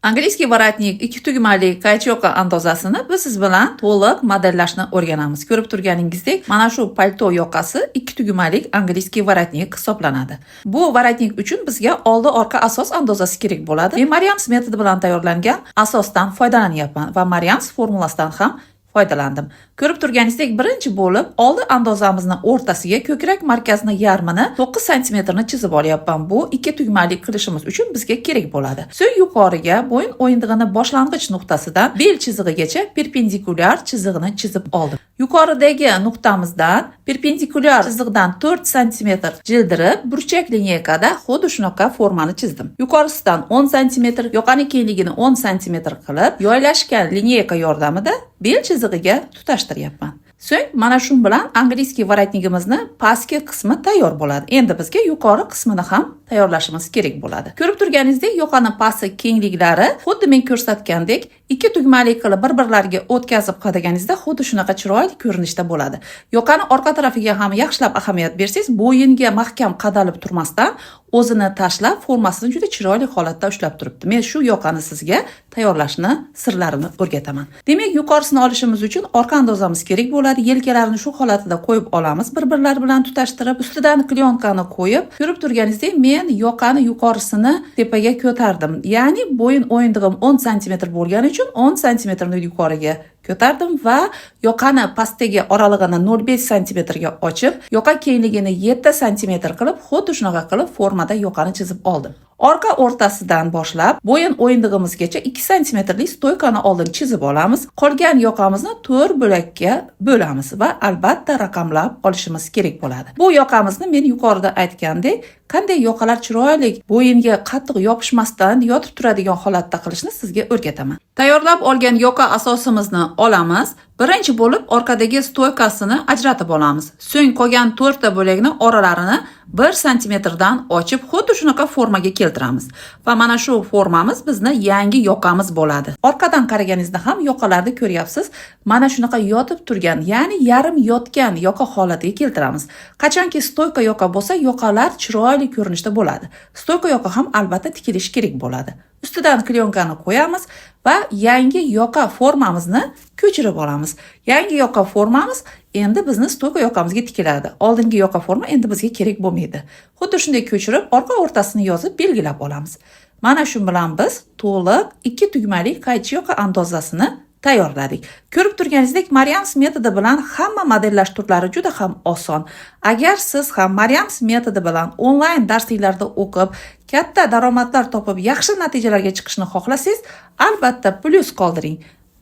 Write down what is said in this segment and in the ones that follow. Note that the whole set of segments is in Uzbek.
Angliskiy воротник 2 tugmali qaychi-yoqa andozasini biz siz bilan to'liq modellashni o'rganamiz. Ko'rib turganingizdek, mana shu palto yoqasi 2 tugmali angliskiy воротник hisoblanadi. Bu воротник uchun bizga oldi-orqa asos andozasi kerak bo'ladi. Men Mariams metodi bilan tayyorlangan asosdan foydalanyapman va Mariams formulasidan ham foydalandim. Ko'rib turganingizdek, birinchi bo'lib oldi andozamizni o'rtasiga ko'krak markazini yarmini 9 sm ni chizib olyapman. Bu 2 tugmali qilishimiz uchun bizga kerak bo'ladi. So'ng yuqoriga bo'yin o'yindig'ini boshlang'ich nuqtasidan bel chizig'igacha perpendikulyar chizig'ini chizib oldim. Yuqoridagi nuqtamizdan perpendikulyar chiziqdan 4 sm jildirib, burchak lineykada xuddi shunaqa formani chizdim. Yuqorisidan 10 sm, yoqani kengligini 10 sm qilib, yoylashgan lineyka yordamida bel chizig'iga tutashtiryapman. So'ng mana shu bilan angliskiy воротнигimizni pastki qismi tayyor bo'ladi. Endi bizga yuqori qismini ham tayyorlashimiz kerak bo'ladi. Ko'rib turganingizdek, yoqani pastki kengliklari xuddi men ko'rsatgandek 2 tugmali qilib bir-birlariga o'tkazib qadaganingizda xuddi shunaqa chiroyli ko'rinishda bo'ladi. Yoqani orqa tarafiga ham yaxshilab ahamiyat bersangiz, bo'yinga mahkam qadalib turmasdan o'zini tashlab, formasini juda chiroyli holatda ushlab turibdi. Men shu yoqani sizga tayyorlashni sirlarini o'rgataman. Demak, yuqorisini olishimiz uchun orqa andozamiz kerak bo'ladi. Yelkalarni shu holatida qo'yib olamiz, bir-birlari bilan tutashtirib, ustidan klyonkani qo'yib, ko'rib turganingizdek, men yoqani yuqorisini tepaga ko'tardim. Ya'ni bo'yin o'yindig'im 10 sm bo'lgani uchun 10 sm ni yuqoriga ko'tardim va yoqani pastdagi oralig'ini 0,5 sm ga ochib, yoqa kengligini 7 sm qilib, xuddi shunaqa qilib formada yoqani chizib oldim. Orqa o'rtasidan boshlab bo'yin o'yindig'imizgacha 2 sm lik stoykani oldin chizib olamiz. Qolgan yoqamizni 4 bo'lakka bo'lamiz va albatta raqamlab olishimiz kerak bo'ladi. Bu yoqamizni men yuqorida aytgandek, qanday yoqalar chiroyli bo'yinga qattiq yopishmasdan yotib turadigan holatda qilishni sizga o'rgataman. Tayyorlab olgan yoqa asosimizni olamiz. Birinchi bo'lib orqadagi stoykasini ajratib olamiz. So'ng qolgan 4 ta bo'lakni oralarini 1 sm dan ochib, xuddi shunaqa formaga keltiramiz. Va mana shu formamiz bizni yangi yoqamiz bo'ladi. Orqadan qaraganingizda ham yoqalarni ko'ryapsiz. Mana shunaqa yotib turgan, ya'ni yarim yotgan yoqa holatiga keltiramiz. Qachonki stoyka yoqa bo'lsa, yoqalar chiroyli ko'rinishda bo'ladi. Stoyka yoqa ham albatta tikilishi kerak bo'ladi. Ustidan klyonkani qo'yamiz va yangi yoqa formamizni ko'chirib olamiz. Yangi yoqa formamiz endi bizni stoyka yoqamizga tikiladi. Oldingi yoqa forma endi bizga kerak bo'lmaydi. Xuddi shunday ko'chirib, orqa o'rtasini yozib belgilab olamiz. Mana shu bilan biz to'liq 2 tugmali qaychi-yoqa andozasini tayyorladik. Ko'rib turganingizdek, Mariams metodi bilan hamma modellash turlari juda ham oson. Agar siz ham Mariams metodi bilan onlayn darsliklarda o'qib, katta daromadlar topib, yaxshi natijalarga chiqishni xohlasangiz, albatta plyus qoldiring.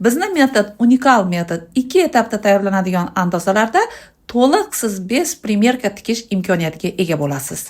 Bizning metod unikal metod. 2 etapda tayyorlanadigan andozalarda to'liq siz bez primerka tikish imkoniyatiga ega bo'lasiz.